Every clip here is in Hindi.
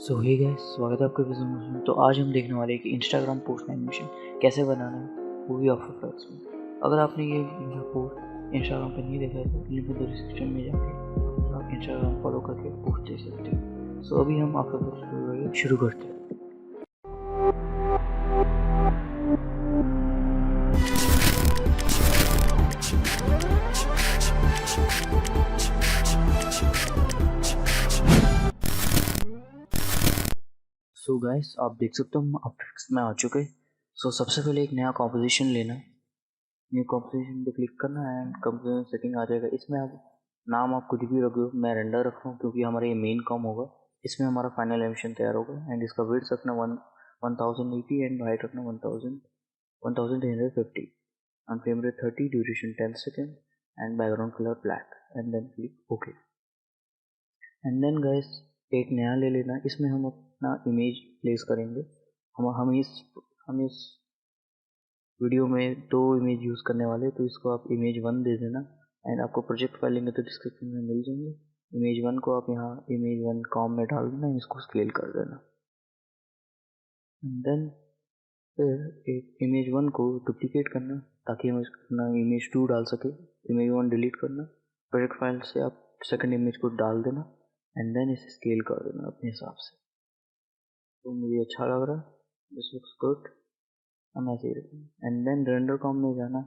सो हे गाइस, स्वागत है आपके बिजनेस में। तो आज हम देखने वाले हैं कि इंस्टाग्राम पोस्ट एनिमेशन कैसे बनाना है वो भी आफ्टर फ्लक्स में। अगर आपने ये पोस्ट इंस्टाग्राम पे नहीं देखा है तो लिंक में डिस्क्रिप्शन में जाके आप इंस्टाग्राम फॉलो करके पोस्ट देख सकते हैं। सो अभी हम आफ्टर फ्लक्स शुरू करते हैं। सो गाइस, आप देख सकते हो हम आफ्टर फ्लक्स में आ चुके हैं। सो सबसे पहले एक नया कॉम्पोजिशन लेना, न्यू कॉम्पोजिशन पे क्लिक करना एंड कॉम्पोजिशन सेटिंग आ जाएगा। इसमें आप नाम आप कुछ भी रख दो, मैं रेंडर रख रहा हूँ क्योंकि हमारा ये मेन कॉम होगा। इसमें हमारा फाइनल एनिमेशन तैयार होगा एंड इसका विड्थ रखना 1080 एंड हाइट रखना 1350 and frame rate 30, duration 10 second and background colour black and then click okay. And then guys एक नया ले लेना, इसमें हम अपना इमेज प्लेस करेंगे। हम इस वीडियो में 2 इमेज यूज़ करने वाले, तो इसको आप इमेज 1 दे देना एंड आपको प्रोजेक्ट फाइल लेंगे तो डिस्क्रिप्शन में मिल जाएंगे। इमेज 1 को आप यहाँ इमेज 1 कॉम में डाल देना, इसको स्केल कर देना एंड देन फिर एक इमेज 1 को डुप्लीकेट करना ताकि हम अपना इमेज 2 डाल सके। इमेज 1 डिलीट करना, प्रोजेक्ट फाइल से आप सेकंड इमेज को डाल देना एंड देन इसे स्केल कर देना अपने हिसाब से। तो मुझे अच्छा लग रहा है, दिस लुक्स गुड। हम ऐसे ही रखेंगे एंड देन रेंडर कॉम में जाना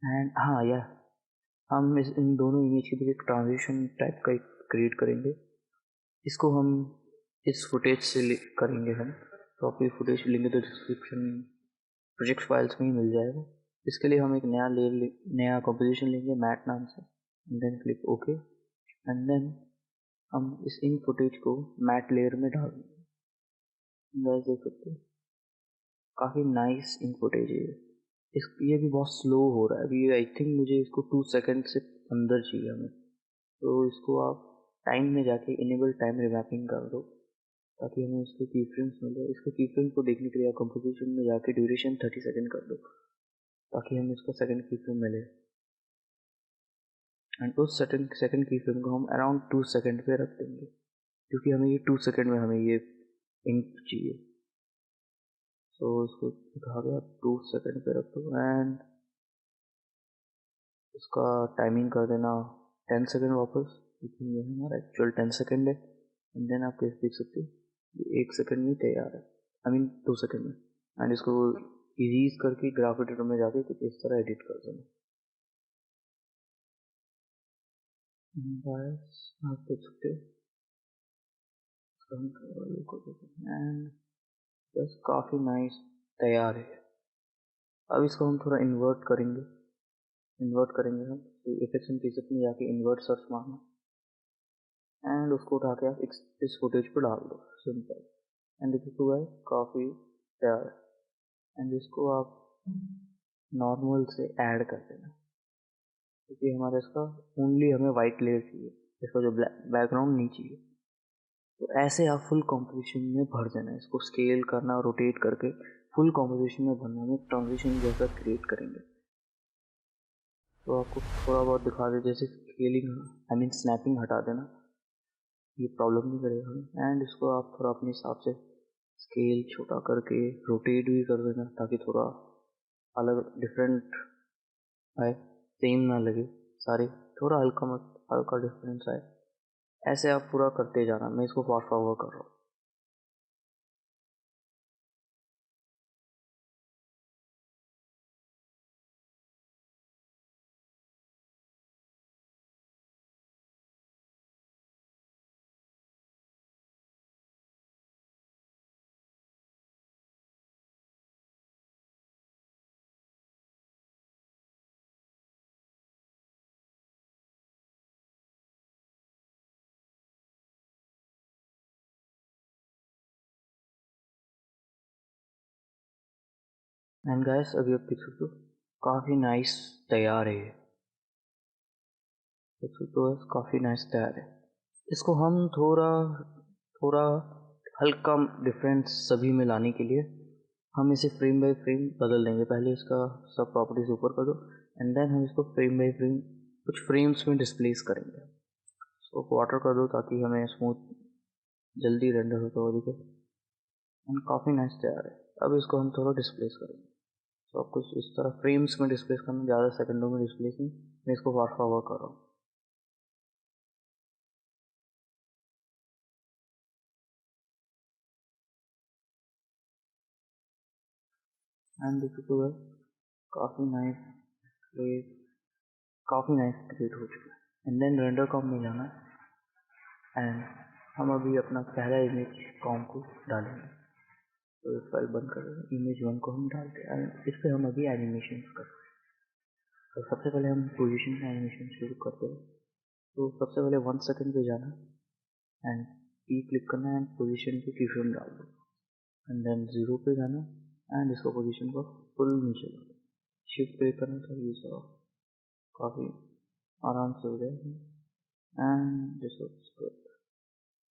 एंड हाँ यार, हम इन दोनों इमेज के बीच एक ट्रांजिशन टाइप का एक क्रिएट करेंगे। इसको हम इस फुटेज से करेंगे हम, तो आप ये फुटेज लेंगे तो डिस्क्रिप्शन प्रोजेक्ट फाइल्स में ही मिल जाएगा। इसके लिए हम एक नया कंपोजिशन लेंगे मैट नाम से and then click okay and then हम इस इन फुटेज को मैट लेयर में डाल देंगे। देख सकते हैं काफ़ी नाइस इन फुटेज है ये भी बहुत स्लो हो रहा है अभी। आई थिंक मुझे इसको 2 सेकेंड से अंदर चाहिए हमें, तो इसको आप टाइम में जाके इनेबल टाइम रिमैपिंग कर दो ताकि हमें इसके की फ्रेम्स मिल जाए। इसके की फ्रेम को देखने के लिए कंपोजिशन में जाके ड्यूरेशन 30 सेकेंड कर दो ताकि हमें इसका सेकंड की फ्रेम मिले एंड उस सेकंड की फ्रेम को हम अराउंड 2 सेकेंड पे रख देंगे क्योंकि हमें ये 2 सेकेंड में हमें ये इंक चाहिए। तो इसको उठा के आप 2 सेकेंड पे रख दो एंड उसका टाइमिंग कर देना 10 सेकेंड वापस, क्योंकि ये हमारा एक्चुअल 10 सेकेंड है। एंड देन आप कैसे देख सकते हो ये 1 सेकेंड में तैयार है, आई मीन 2 सेकेंड में। एंड इसको इजीज करके ग्राफ एडिटर में जाके कुछ इस तरह एडिट कर देना। बस आप देख सकते हो एंड बस काफ़ी नाइस तैयार है। अब इसको हम थोड़ा इन्वर्ट करेंगे हम इफेक्ट्स एंड प्रीसेट में जाके इन्वर्ट सर्च मारना एंड उसको उठा के आप इस फुटेज पर डाल दो, सिंपल। एंड देखो गाइस काफ़ी तैयार है एंड इसको आप नॉर्मल से ऐड कर देना क्योंकि हमारा इसका ओनली हमें वाइट लेयर चाहिए, इसका जो बैकग्राउंड नहीं चाहिए। तो ऐसे आप फुल कॉम्पोजिशन में भर देना, इसको स्केल करना रोटेट करके फुल कॉम्पोजिशन में भरना में ट्रांजिशन जैसा क्रिएट करेंगे। तो आपको थोड़ा बहुत दिखा दे, जैसे स्केलिंग आई मीन स्नैपिंग हटा देना, ये प्रॉब्लम नहीं करेगा हमें। एंड इसको आप थोड़ा अपने हिसाब से स्केल छोटा करके रोटेट भी कर देना ताकि थोड़ा अलग डिफरेंट आए, सेम ना लगे सारे, थोड़ा हल्का डिफरेंस आए। ऐसे आप पूरा करते जाना, मैं इसको फास्ट फॉरवर्ड कर रहा हूँ। एंड गाइस अभी आप देख सकते हो काफ़ी नाइस तैयार है ये, देख सकते हो काफ़ी नाइस तैयार है। इसको हम थोड़ा थोड़ा हल्का डिफरेंस सभी में लाने के लिए हम इसे फ्रेम बाय फ्रेम बदल देंगे। पहले इसका सब प्रॉपर्टीज ऊपर कर दो एंड देन हम इसको फ्रेम बाय फ्रेम कुछ फ्रेम्स में डिस्प्लेस करेंगे। इसको क्वार्टर कर दो ताकि हमें स्मूथ जल्दी रेंडर होता हुआ दिखे एंड काफ़ी नाइस तैयार है। अब इसको हम थोड़ा डिस्प्लेस करेंगे। तो आप कुछ इस तरह फ्रेम्स में डिस्प्लेस करना, ज़्यादा सेकंडों में डिस्प्लेस नहीं। मैं इसको फास्ट फॉरवर्ड कर रहा हूँ। एंड देखो तो काफ़ी नाइस क्रिएट हो चुका है। एंड देन रेंडर कॉम में जाना एंड हम अभी अपना पहला इमेज कॉम को डालेंगे। तो फाइल बंद करेंगे, इमेज 1 को हम डालते हैं एंड इस पर हम अभी एनिमेशन करते हैं। तो सबसे पहले हम पोजीशन का एनिमेशन शुरू करते हैं। तो सबसे पहले 1 सेकंड पे जाना एंड पी क्लिक करना एंड पोजीशन पे की फ्रेम डाल दो एंड देन 0 पे जाना एंड इसको पोजीशन को फुल नीचे ला दो। शिफ्ट क्लिक करना था, ये सब काफ़ी आराम से हो जाए and this looks good.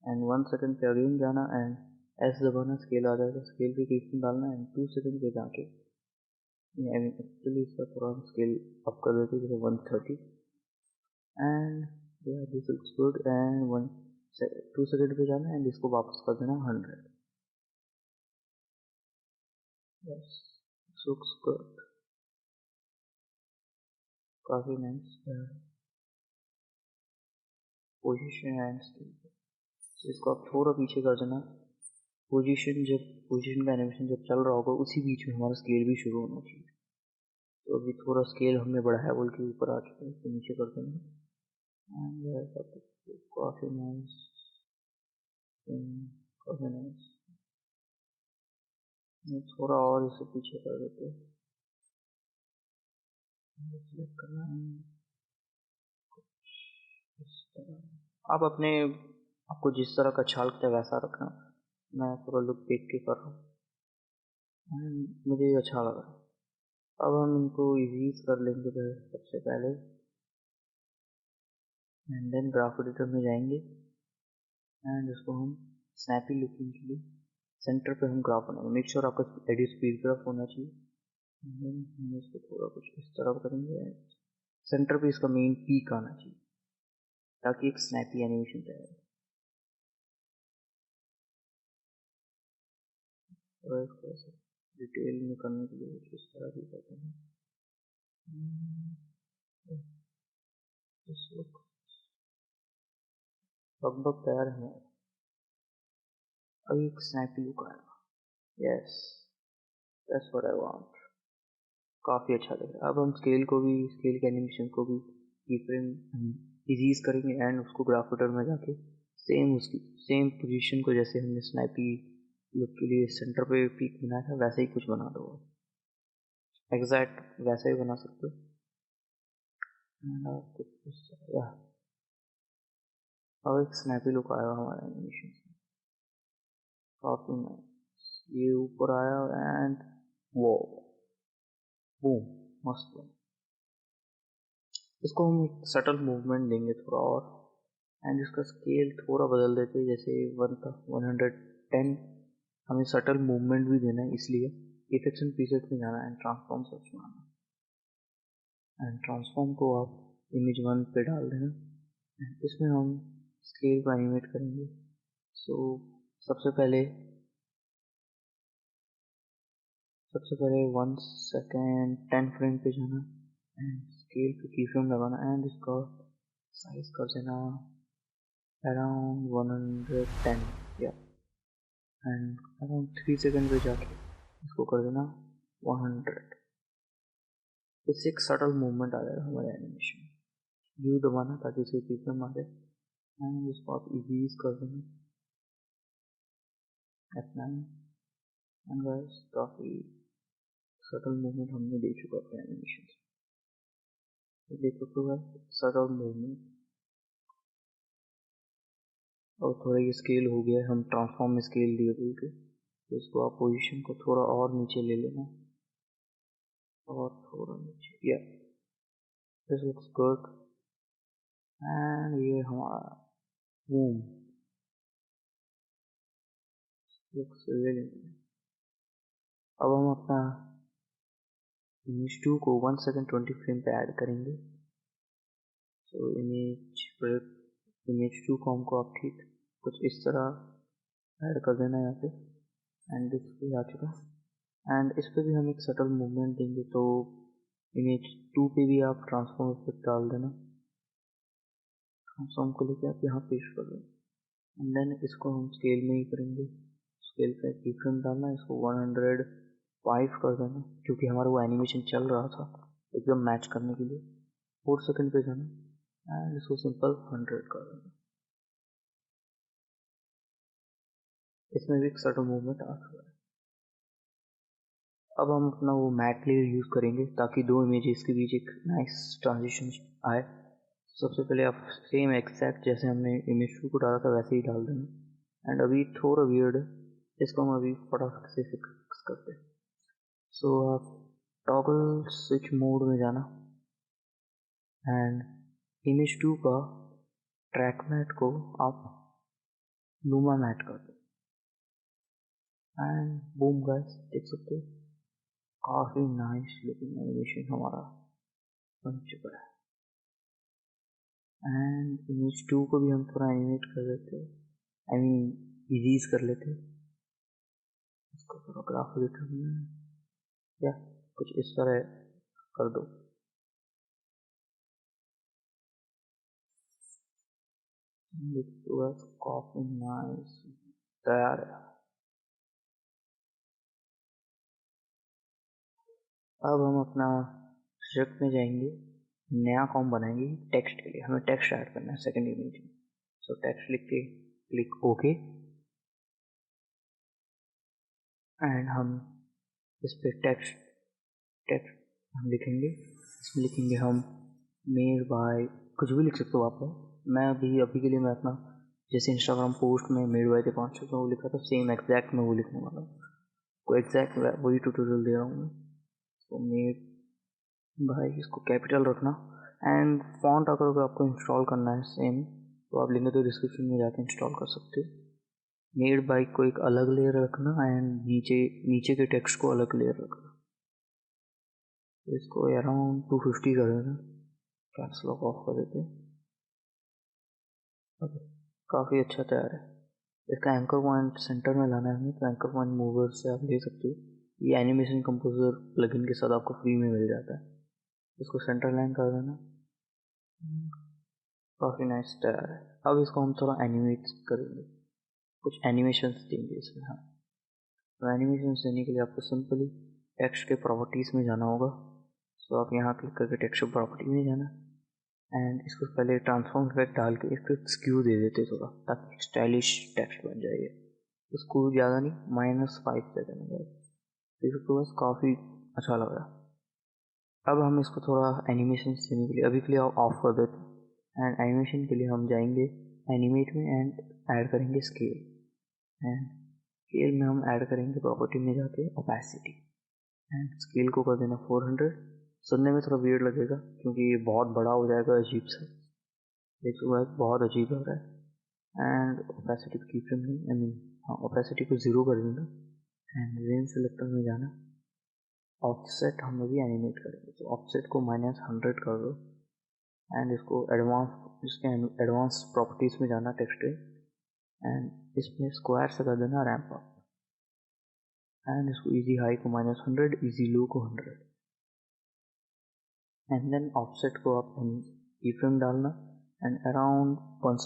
And 1 second पे अगेन जाना एंड एस दबाना, स्केल आ जाएगा, स्केल पे की फ्रेम डालना एंड 2 सेकंड पे जाके एक्चुअली इसका थोड़ा हम स्केल अप कर देते हैं, जैसे 130 and this looks good and 2 second पे जाना एंड इसको वापस कर देना 100। यस, लुक्स गुड, काफ़ी नाइस पोजीशन एंड स्केल। इसको आप थोड़ा पीछे कर देना। पोजीशन का एनिमेशन जब चल रहा होगा उसी बीच में हमारा स्केल भी शुरू होना चाहिए। तो अभी थोड़ा स्केल हमने बढ़ाया बोल के ऊपर आ चुका है, तो नीचे कर देंगे एंड काफ़ी नाइस, काफ़ी नाइस। थोड़ा और इसे पीछे कर देते हैं, करना इस तरह। आप आपको जिस तरह का अच्छा लगता है वैसा रखना। मैं थोड़ा लुक देख के कर रहा हूँ, मुझे अच्छा लगा। अब हम इनको इजीज कर लेंगे सबसे पहले एंड देन ग्राफ एडिटर में जाएंगे एंड इसको हम स्नैपी लुकिंग के लिए सेंटर पे हम ग्राफ बनाएंगे। मेक श्योर आपका एडिट स्पीड ग्राफ होना चाहिए। हम इसको थोड़ा कुछ इस तरह करेंगे, सेंटर पे इसका मेन पीक आना चाहिए ताकि एक स्नैपी एनिमेशन तैयार हो। और इसको ऐसे डिटेल में करने के लिए इस तरह भी करते हैं। लगभग तैयार है। अब एक स्नैपी लुक आएगा। Yes, that's what I want. काफ़ी अच्छा लग रहा है। अब हम स्केल के एनिमेशन को भी की फ्रेम इजीज करेंगे एंड उसको ग्राफ एडिटर में जाके उसकी सेम पोजीशन को जैसे हमने स्नैपी लुक के लिए सेंटर पे पीक बनाया था वैसे ही कुछ बना दो। एग्जैक्ट वैसे ही बना सकते हो। अब एक स्नैपी लुक आया हमारे एनिमेशन से, काफ़ी नाइस। ये ऊपर आया एंड वो बूम, मस्त बना। इसको हम एक सटल मूवमेंट देंगे थोड़ा और एंड इसका स्केल थोड़ा बदल देते हैं, जैसे 110। हमें सटल मूवमेंट भी देना है, इसलिए इफेक्ट्स एंड प्रीसेट में जाना एंड ट्रांसफॉर्म सर्च में आना एंड ट्रांसफॉर्म को आप इमेज 1 पे डाल देना। इसमें हम स्केल को एनिमेट करेंगे। सो सबसे पहले 1 सेकेंड 10 फ्रेम पे जाना एंड स्केल पे की फ्रेम लगाना एंड इसका साइज कर देना अराउंड 110 या एंड अराउंड 3 सेकेंड पे जाके इसको कर देना 100। इससे एक सटल मूवमेंट आ जाएगा हमारे एनिमेशन। यू दबाना ताकि इसे की फ्रेम आ जाए एंड इसको आप इजीज कर देना F9 एंड गाइस काफ़ी सटल मूवमेंट हमने दे चुका अपने एनिमेशन से। तो देखो तो सटल मूवमेंट और थोड़ा ये स्केल हो गया। हम ट्रांसफॉर्म में स्केल दिए बोल के, तो इसको आप पोजीशन को थोड़ा और नीचे ले लेना और थोड़ा नीचे, या दिस लुक्स गुड एंड ये हमारा बूम लुक्स रियली। अब हम अपना इमेज 2 को 1 सेकेंड 20 फ्रेम पे ऐड करेंगे। तो इमेज 2 को हमको आप ठीक कुछ इस तरह ऐड कर देना यहाँ पे एंड इस पे आ चुका है। एंड इस पे भी हम एक सटल मूवमेंट देंगे, तो इमेज 2 पे भी आप ट्रांसफॉर्म इफेक्ट डाल देना। ट्रांसफॉर्म को लेके आप यहाँ पेस्ट कर देना एंड देन इसको हम स्केल में ही करेंगे। स्केल पे डिफरेंट डालना, इसको 105 कर देना क्योंकि हमारा वो एनिमेशन चल रहा था एकदम मैच करने के लिए। 4 सेकंड पे जाना एंड इसको सिंपल 100 कर देना। इसमें भी एक सटल मूवमेंट आ चुका है। अब हम अपना वो मैट लेयर यूज करेंगे ताकि दो इमेजेस के बीच एक नाइस ट्रांजिशन आए। सबसे पहले आप सेम एक्सैक्ट जैसे हमने इमेज 2 को डाला था वैसे ही डाल देंगे। एंड अभी थोड़ा वियर्ड है, इसको हम अभी फटाफट से फिक्स करते हैं। सो आप टॉगल स्विच मोड में जाना एंड इमेज 2 का ट्रैक मैट को आप लूमा मैट कर दो एंड बूम गाइस, देख सकते हो काफी नाइस लुकिंग एनिमेशन हमारा बन चुका है। एंड इमेज 2 को भी हम थोड़ा एनिमेट कर देते हैं, आई मीन इजीज कर लेते हैं। इसको थोड़ा ग्राफिक या कुछ इस तरह कर दो। काफी नाइस तैयार है। अब हम अपना स्क्रिप्ट में जाएंगे, नया फॉर्म बनाएंगे टेक्स्ट के लिए। हमें टेक्स्ट ऐड करना है सेकंड इमेज में। सो टेक्स्ट लिख के क्लिक ओके एंड हम इस पे टेक्स्ट टेक्स्ट हम लिखेंगे। इसमें लिखेंगे हम मेड बाय, कुछ भी लिख सकते हो आप। मैं अभी के लिए मैं अपना जैसे इंस्टाग्राम पोस्ट में मेड बाय 500 वो लिखा था, सेम एग्जैक्ट में वो लिखने वाला हूँ। को एग्जैक्ट वही ट्यूटोरियल दे रहा हूँ मैं। तो मेड बाय, इसको कैपिटल रखना एंड फॉन्ट अगर आपको इंस्टॉल करना है सेम तो आप लिंक तो डिस्क्रिप्शन में जाके इंस्टॉल कर सकते हो। मेड बाय को एक अलग लेयर रखना एंड नीचे के टेक्स्ट को अलग लेयर रखना। तो इसको अराउंड 250 कर देना, कैप्स लॉक ऑफ कर देते हैं। काफ़ी अच्छा तैयार है। इसका एंकर पॉइंट सेंटर में लाना है हमें, तो एंकर पॉइंट मूवर से आप ले सकते हो। ये एनिमेशन कंपोजर प्लगइन के साथ आपको फ्री में मिल जाता है। इसको सेंटर लाइन कर देना, काफ़ी नाइस तैयार है। अब इसको हम थोड़ा एनिमेट करेंगे, कुछ एनिमेशंस देंगे इसमें हम। तो एनिमेशंस देने के लिए आपको सिंपली टेक्स्ट के प्रॉपर्टीज़ में जाना होगा। सो आप यहाँ क्लिक करके टेक्स्ट प्रॉपर्टी में जाना एंड इसको पहले ट्रांसफॉर्म इफेक्ट डाल के इसको स्क्यू दे देते थोड़ा, ताकि स्टाइलिश टेक्स्ट बन जाए। इसको ज़्यादा नहीं, -5 दे देना। इसको बस काफ़ी अच्छा लग रहा है। अब हम इसको थोड़ा एनिमेशन देने के लिए अभी के लिए ऑफ कर देते हैं एंड एनिमेशन के लिए हम जाएंगे एनिमेट में एंड ऐड करेंगे स्केल। एंड स्केल में हम ऐड करेंगे प्रॉपर्टी में जाके ओपेसिटी एंड स्केल को कर देना 400। सुनने में थोड़ा वियर्ड लगेगा क्योंकि ये बहुत बड़ा हो जाएगा, अजीब सा देखो, बहुत अजीब लग रहा है। एंड ओपेसिटी को कीप फ्रेम नहीं, आई मीन हाँ ओपेसिटी को 0 कर देना एंड रेंज सेलेक्टर में जाना। ऑफसेट हम अभी एनिमेट करेंगे, तो ऑफसेट को -100 कर दो एंड इसको इसके एडवांस प्रॉपर्टीज में जाना टेक्स्ट एंड इसमें स्क्वायर से कर देना रैंप अप एंड इसको इजी हाई को -100, इजी लो को 100 एंड देन ऑफसेट को आप कीफ्रेम डालना एंड अराउंड 1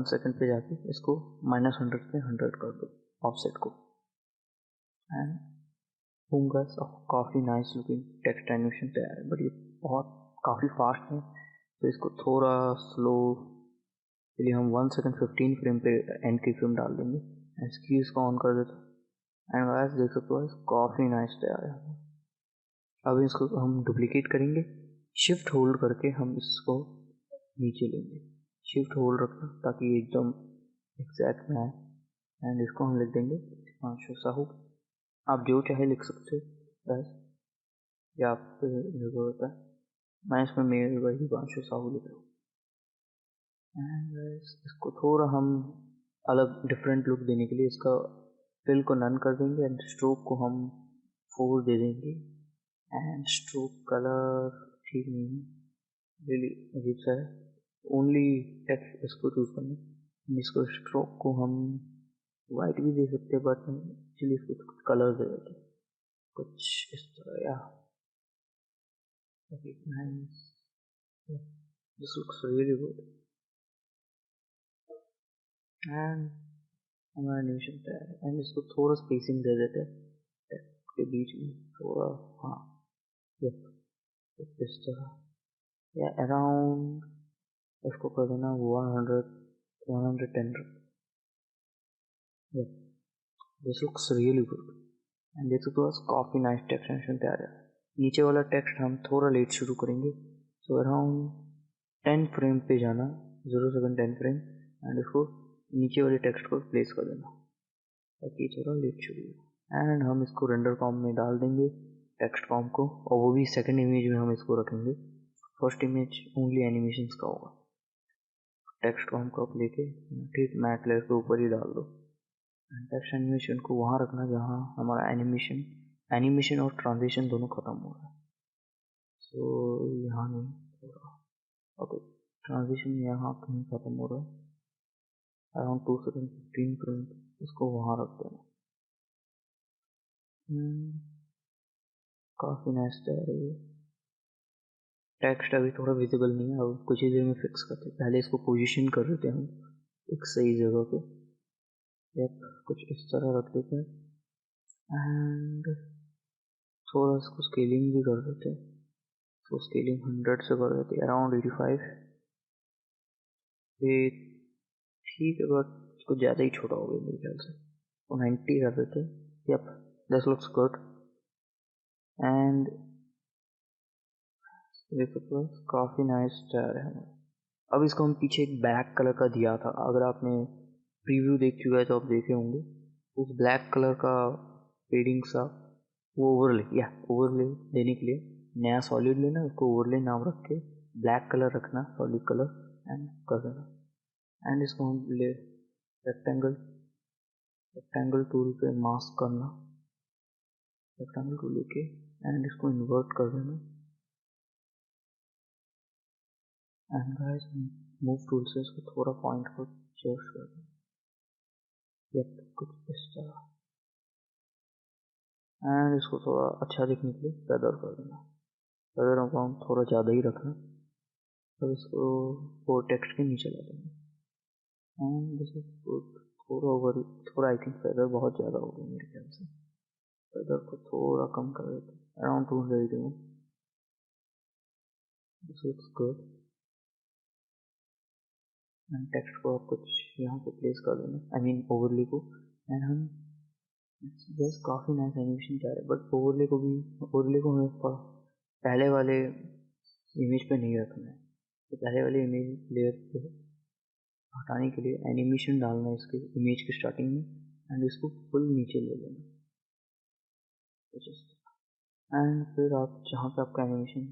सेकंड पे जाके इसको -100 पे 100 कर दो ऑफसेट को एंड बूम गाइस, काफ़ी नाइस लुकिंग टेक्स्ट एनिमेशन तैयार है। बट ये बहुत काफ़ी फास्ट है, तो इसको थोड़ा स्लो के लिए हम 1 सेकंड 15 फ्रेम पे एंड की फ्रेम डाल देंगे एंड स्क्यूज को ऑन कर देते एंड गाइस देख सकते हो काफ़ी नाइस तैयार है। अब इसको हम डुप्लीकेट करेंगे, शिफ्ट होल्ड करके हम इसको नीचे लेंगे। शिफ्ट होल्ड रखना ताकि एकदम एग्जैक्ट में आए एंड इसको हम लिख देंगे हिमांशु साहू। आप जो चाहे लिख सकते हो बस, या आप जो होता है, मैं इसमें मेरे भाई हिमांशु साहू लिख रहा हूँ। एंड इसको थोड़ा हम अलग डिफरेंट लुक देने के लिए इसका फिल को नन कर देंगे एंड स्ट्रोक को हम 4 दे देंगे एंड स्ट्रोक कलर ठीक नहीं है, रियली अजीब सा है, ओनली टेक्स्ट इसको चूज करना। इसको स्ट्रोक को हम वाइट भी दे सकते हैं, बट एक्चुअली इसको कुछ कलर दे देते हैं, कुछ इस तरह। या nice, this looks really good. And हमारा एनिमेशन तैयार है। एंड इसको थोड़ा स्पेसिंग दे देते हैं के बीच में थोड़ा, हाँ इस तरह, या अराउंड इसको कर देना 110 this looks really good. And देख सकते हो काफ़ी नाइस टेक्स्ट एनिमेशन तैयार है। नीचे वाला टेक्स्ट हम थोड़ा लेट शुरू करेंगे, सो अराउंड 10 फ्रेम पे जाना, 0 सेकंड 10 फ्रेम, एंड इसको नीचे वाले टेक्स्ट को प्लेस कर देना ताकि थोड़ा लेट शुरू हो। एंड हम इसको रेंडर कॉम में डाल देंगे टेक्स्ट कॉम को, और वो भी सेकंड इमेज में हम इसको रखेंगे। फर्स्ट इमेज ओनली एनिमेशंस का होगा। टेक्स्ट कॉम को आप लेके ठीक मैट लेयर के ऊपर ही डाल दो। टेक्स्ट एनिमेशन को वहाँ रखना जहाँ हमारा एनिमेशन और ट्रांजिशन दोनों खत्म हो रहा है। सो यहाँ नहीं, थोड़ा ओके, ट्रांजिशन यहाँ कहीं खत्म हो रहा है, अराउंड 2 सेकंड 15 फ्रेम, इसको वहाँ रख देना। काफ़ी नाइस तैयार है ये। टेक्स्ट अभी थोड़ा विजिबल नहीं है, अब कुछ ही देर में फिक्स करते हैं। पहले इसको पोजीशन कर देते हैं हम एक सही जगह पे, कुछ इस तरह रख देते हैं। एंड थोड़ा इसको स्केलिंग भी कर देते हैं, तो स्केलिंग 100 से कर देते हैं, अराउंड 85 ये ठीक है, बट इसको ज़्यादा ही छोटा हो गया मेरे ख्याल से, तो 90 कर देते हैं। Yup, this looks good. And देखो तो काफ़ी नाइस तैयार है हमारा। अब इसको हम पीछे एक ब्लैक कलर का दिया था, अगर आपने प्रीव्यू देख चुका है तो आप देखे होंगे। उस ब्लैक कलर का पेडिंग सा वो ओवरले देने के लिए नया सॉलिड लेना, उसको ओवरले नाम रख के ब्लैक कलर रखना, सॉलिड कलर, एंड कर देना। एंड इसको हम ले रेक्टेंगल टूल पे मास्क करना, रेक्टेंगल टूल लेके एंड इसको इन्वर्ट कर देना। एंड गाइस मूव टूल से इसको थोड़ा पॉइंट को चेंज कर दें, कुछ इस तरह। एंड इसको थोड़ा अच्छा दिखने के लिए फेदर कर देना, फेदर अमाउंट थोड़ा ज़्यादा ही रखना। तो इसको वो टेक्स्ट के नीचे ला देंगे। And this is good. थोड़ा आई थिंक फेदर बहुत ज़्यादा हो गया मेरे ख्याल से, फेदर को थोड़ा कम कर देते हैं, अराउंड 280 में। This is good. And text को आप कुछ यहाँ पे प्लेस कर देना, आई मीन ओवरले को। एंड हम बस काफ़ी नाइस एनिमेशन चाह रहे हैं, बट ओवरले को हमें पहले वाले इमेज पे नहीं रखना है। तो पहले वाले इमेज लेयर पे हटाने के लिए एनिमेशन डालना है इसके इमेज के स्टार्टिंग में, एंड इसको फुल नीचे ले लेना। एंड फिर आप जहाँ पे आपका एनिमेशन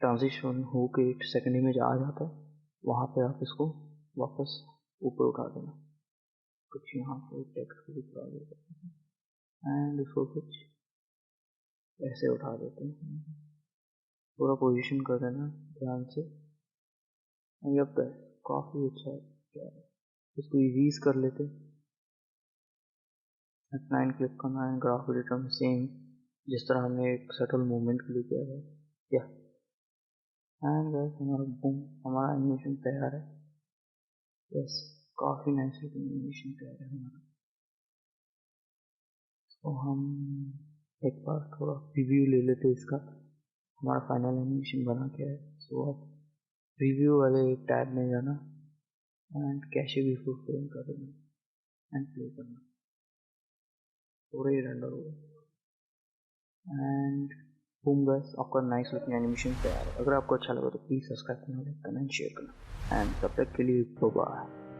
ट्रांजिशन हो के सेकेंड इमेज आ जाता है, वहाँ पे आप इसको वापस ऊपर उठा देना, कुछ यहाँ पे टेक्स्ट को दिखा देते हैं। एंड इसको कुछ ऐसे उठा देते हैं, पूरा पोजीशन कर देना ध्यान से। अब काफ़ी अच्छा है, इसको इजीज कर लेते। F9 क्लिक करना है, ग्राफ एडिटर में सेम जिस तरह हमने एक सटल मूवमेंट के लिए किया था। या एंड गाइस हमारा एनिमेशन तैयार है। यस, काफ़ी नाइस एनिमेशन तैयार है हमारा। तो हम एक बार थोड़ा रिव्यू ले लेते हैं इसका, हमारा फाइनल एनिमेशन बना क्या है। सो आप रिव्यू वाले टैब में जाना एंड कैशे बिफोर फ्रेम कर देना एंड प्ले करना, थोड़ा ही रेंडर होगा। एंड बूम गाइस, आपका नाइस लुकिंग एनिमेशन तैयार है। अगर आपको अच्छा लगा तो प्लीज़ सब्सक्राइब करना, लाइक करना एंड शेयर करना। एंड तब तक के लिए बाय।